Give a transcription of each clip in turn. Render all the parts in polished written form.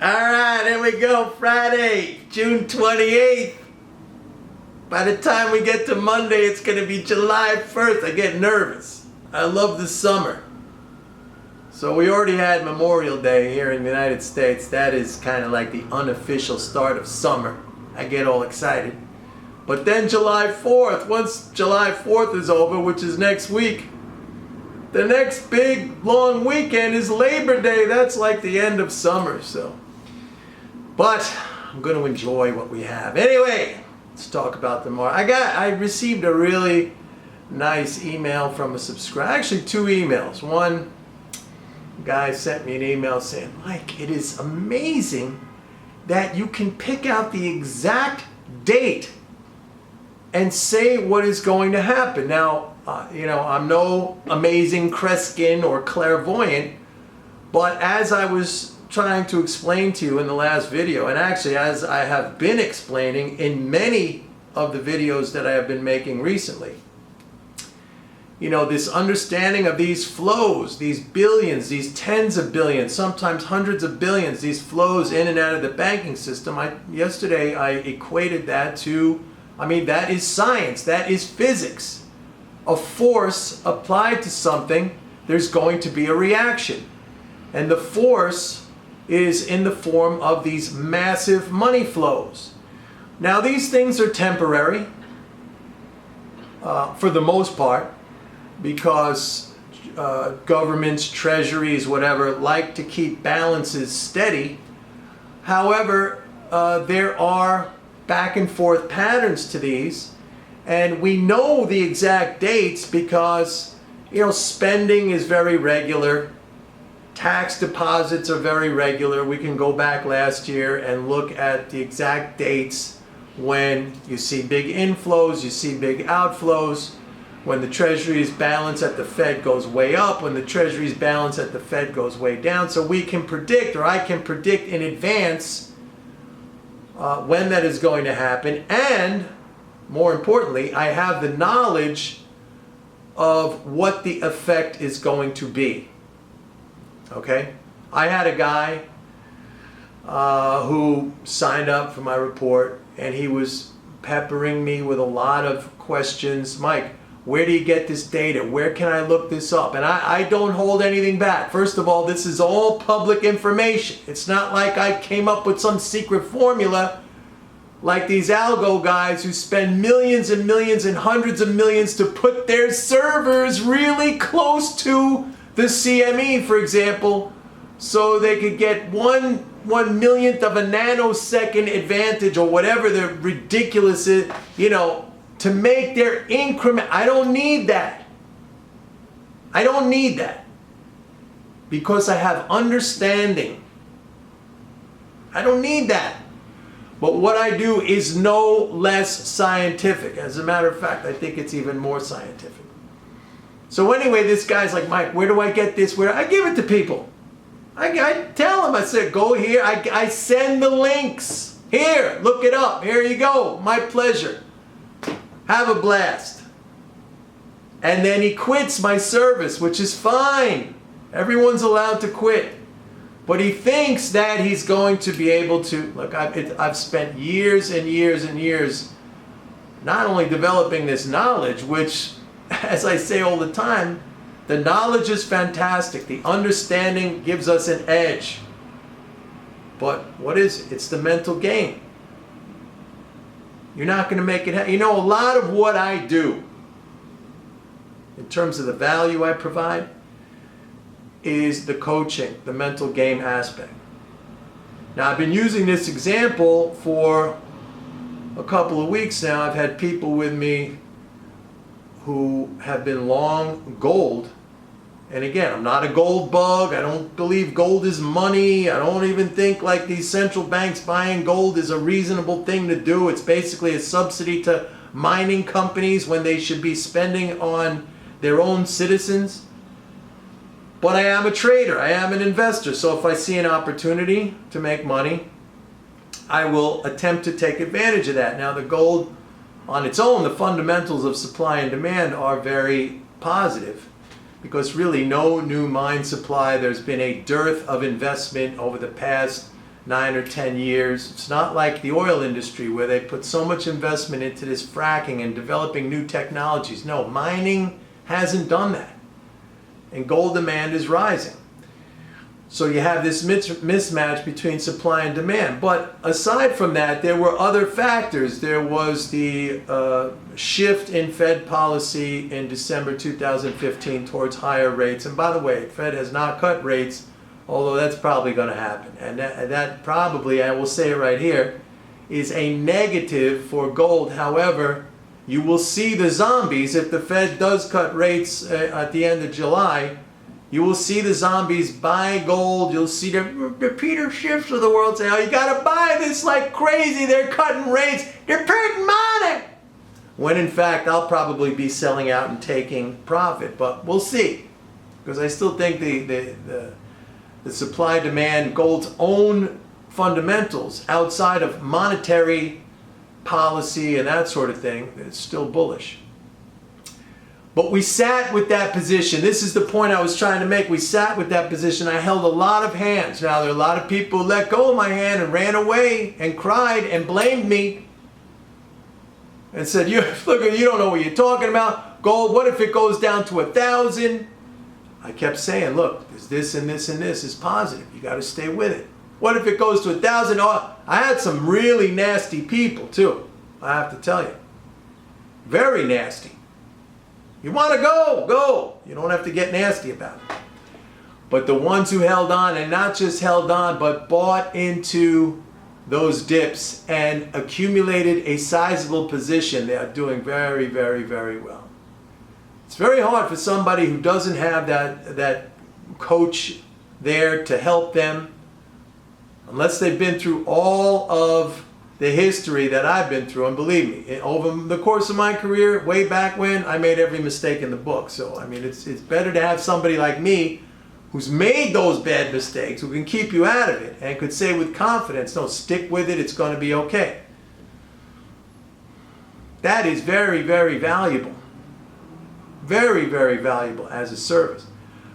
Alright, here we go. Friday, June 28th. By the time we get to Monday, it's going to be July 1st. I get nervous. I love the summer. So we already had Memorial Day here in the United States. That is kind of like the unofficial start of summer. I get all excited. But then July 4th, once July 4th is over, which is next week, the next big long weekend is Labor Day. That's like the end of summer, so. But I'm going to enjoy what we have. Anyway, let's talk about the market. I received a really nice email from a subscriber. Actually, two emails. One guy sent me an email saying, Mike, it is amazing that you can pick out the exact date and say what is going to happen. Now, I'm no amazing Kreskin or clairvoyant, but as I was trying to explain to you in the last video, and actually as I have been explaining in many of the videos that I have been making recently, this understanding of these flows, these billions, these tens of billions, sometimes hundreds of billions, these flows in and out of the banking system. Yesterday I equated that to, that is science, that is physics. A force applied to something, there's going to be a reaction. And the force is in the form of these massive money flows. Now these things are temporary, for the most part, because governments, treasuries, whatever, like to keep balances steady. However, there are back and forth patterns to these, and we know the exact dates because spending is very regular, tax deposits are very regular. We can go back last year and look at the exact dates when you see big inflows, you see big outflows, when the treasury's balance at the Fed goes way up, when the treasury's balance at the Fed goes way down. So we can predict, or I can predict in advance when that is going to happen, and more importantly, I have the knowledge of what the effect is going to be. Okay? I had a guy who signed up for my report, and he was peppering me with a lot of questions. Mike, where do you get this data? Where can I look this up? And I don't hold anything back. First of all, this is all public information. It's not like I came up with some secret formula like these algo guys who spend millions and millions and hundreds of millions to put their servers really close to the CME, for example, so they could get one millionth of a nanosecond advantage or whatever the ridiculous is, to make their increment. I don't need that. I don't need that. Because I have understanding. I don't need that. But what I do is no less scientific. As a matter of fact, I think it's even more scientific. So anyway, this guy's like, Mike, where do I get this? Where I give it to people. I tell them, I said, go here. I send the links. Here, look it up. Here you go. My pleasure. Have a blast. And then he quits my service, which is fine. Everyone's allowed to quit. But he thinks that he's going to be able to, look, I've spent years and years and years not only developing this knowledge, which, as I say all the time, the knowledge is fantastic. The understanding gives us an edge. But what is it? It's the mental game. You're not going to make it happen. A lot of what I do, in terms of the value I provide, is the coaching, the mental game aspect. Now, I've been using this example for a couple of weeks now. I've had people with me who have been long gold. And again, I'm not a gold bug. I don't believe gold is money. I don't even think like these central banks buying gold is a reasonable thing to do. It's basically a subsidy to mining companies when they should be spending on their own citizens. But I am a trader, I am an investor, so if I see an opportunity to make money, I will attempt to take advantage of that. Now the gold on its own, the fundamentals of supply and demand are very positive. because really no new mine supply. There's been a dearth of investment over the past 9 or 10 years. It's not like the oil industry where they put so much investment into this fracking and developing new technologies. No, mining hasn't done that. And gold demand is rising. So you have this mismatch between supply and demand. But aside from that, there were other factors. There was the shift in Fed policy in December 2015 towards higher rates. And by the way, Fed has not cut rates, although that's probably going to happen. And that probably, I will say it right here, is a negative for gold. However, you will see the zombies if the Fed does cut rates at the end of July. You will see the zombies buy gold. You'll see the Peter Schiffs of the world say, oh, you got to buy this like crazy. They're cutting rates. They're printing money. When in fact, I'll probably be selling out and taking profit. But we'll see. Because I still think the supply-demand, gold's own fundamentals outside of monetary policy and that sort of thing, is still bullish. But we sat with that position. This is the point I was trying to make. We sat with that position. I held a lot of hands. Now, there are a lot of people who let go of my hand and ran away and cried and blamed me and said, look, you don't know what you're talking about. Gold, what if it goes down to 1,000? I kept saying, look, there's this and this and this is positive. You got to stay with it. What if it goes to 1,000? Oh, I had some really nasty people, too. I have to tell you. Very nasty. You want to go, go. You don't have to get nasty about it. But the ones who held on, and not just held on, but bought into those dips and accumulated a sizable position, they are doing very, very, very well. It's very hard for somebody who doesn't have that coach there to help them, unless they've been through all of the history that I've been through. And believe me, over the course of my career, way back when, I made every mistake in the book. So, I mean, it's better to have somebody like me who's made those bad mistakes, who can keep you out of it and could say with confidence, no, stick with it, it's going to be okay. That is very, very valuable. Very, very valuable as a service.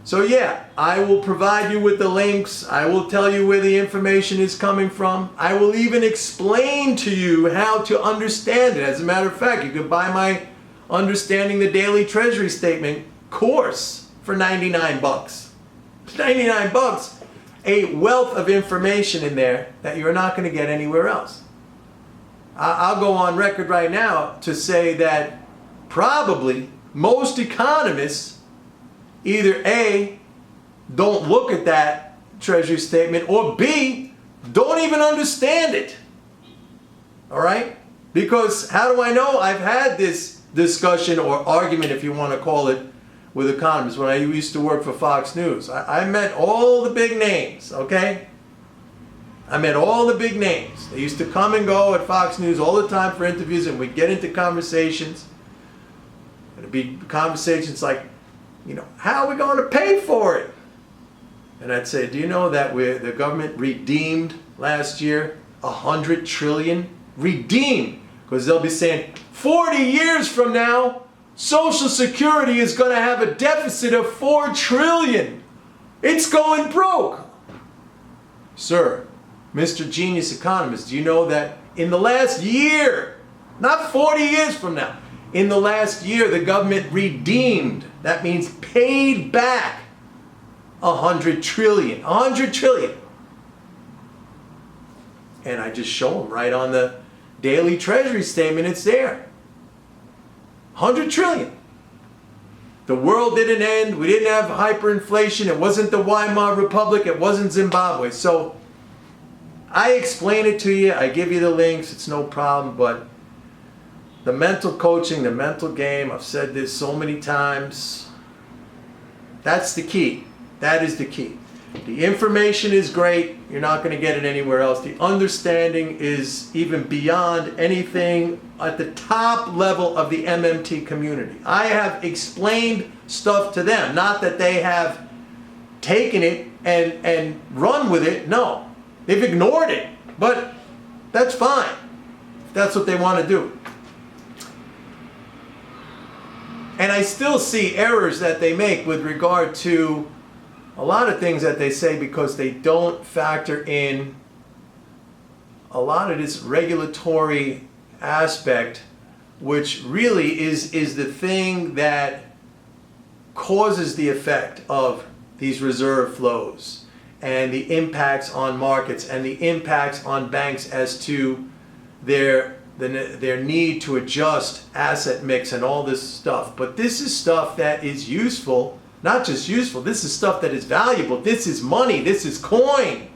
So yeah, I will provide you with the links. I will tell you where the information is coming from. I will even explain to you how to understand it. As a matter of fact, you can buy my Understanding the Daily Treasury Statement course for 99 bucks. 99 bucks. A wealth of information in there that you're not going to get anywhere else. I'll go on record right now to say that probably most economists either A, don't look at that Treasury statement, or B, don't even understand it. All right? Because how do I know? I've had this discussion or argument, if you want to call it, with economists when I used to work for Fox News. I met all the big names, okay? I met all the big names. They used to come and go at Fox News all the time for interviews, and we'd get into conversations. It'd be conversations like, how are we going to pay for it? And I'd say, do you know that the government redeemed last year 100 trillion? Redeemed. Because they'll be saying 40 years from now, Social Security is going to have a deficit of 4 trillion. It's going broke. Sir, Mr. Genius Economist, do you know that in the last year, not 40 years from now, in the last year, the government redeemed, that means paid back 100 trillion. 100 trillion. And I just show them right on the Daily Treasury Statement, it's there. 100 trillion. The world didn't end. We didn't have hyperinflation. It wasn't the Weimar Republic. It wasn't Zimbabwe. So I explain it to you. I give you the links. It's no problem. But the mental coaching, the mental game, I've said this so many times. That's the key. That is the key. The information is great. You're not going to get it anywhere else. The understanding is even beyond anything at the top level of the MMT community. I have explained stuff to them. Not that they have taken it and run with it. No. They've ignored it. But that's fine. If that's what they want to do. And I still see errors that they make with regard to a lot of things that they say because they don't factor in a lot of this regulatory aspect, which really is the thing that causes the effect of these reserve flows and the impacts on markets and the impacts on banks as to their need to adjust asset mix and all this stuff. But this is stuff that is useful, not just useful, this is stuff that is valuable. This is money, this is coin.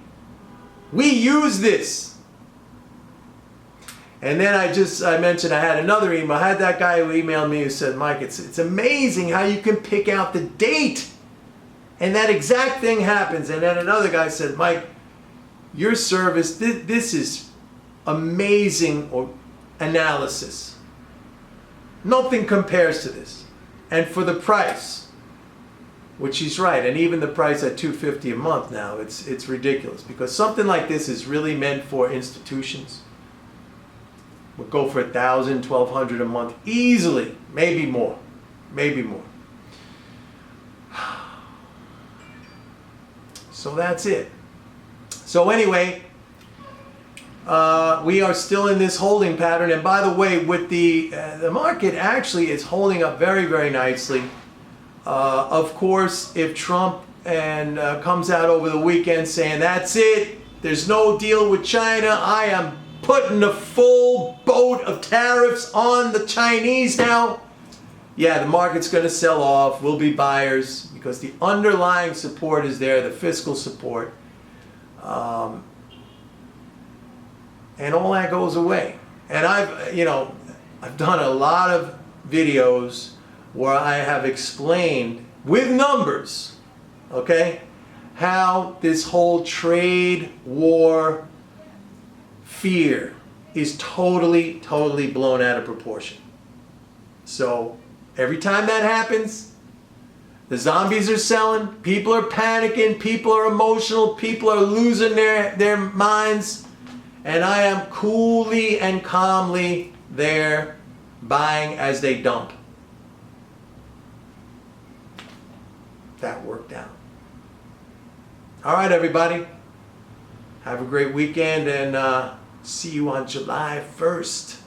We use this. And then I mentioned I had another email. I had that guy who emailed me who said, Mike, it's amazing how you can pick out the date and that exact thing happens. And then another guy said, Mike, your service, this is amazing analysis. Nothing compares to this. And for the price, which he's right, and even the price at $250 a month now, it's ridiculous, because something like this is really meant for institutions. We'll go for $1,000, $1,200 a month easily, maybe more, maybe more. So that's it. So anyway, we are still in this holding pattern. And by the way, with the market actually is holding up very, very nicely. Of course, if Trump comes out over the weekend saying that's it, there's no deal with China, I am putting a full boat of tariffs on the Chinese now, yeah, the market's going to sell off. We'll be buyers because the underlying support is there, the fiscal support. And all that goes away. And I've done a lot of videos where I have explained with numbers, okay, how this whole trade war fear is totally, totally blown out of proportion. So every time that happens, the zombies are selling, people are panicking, people are emotional, people are losing their minds, and I am coolly and calmly there buying as they dump. That worked out. All right, everybody. Have a great weekend, and see you on July 1st.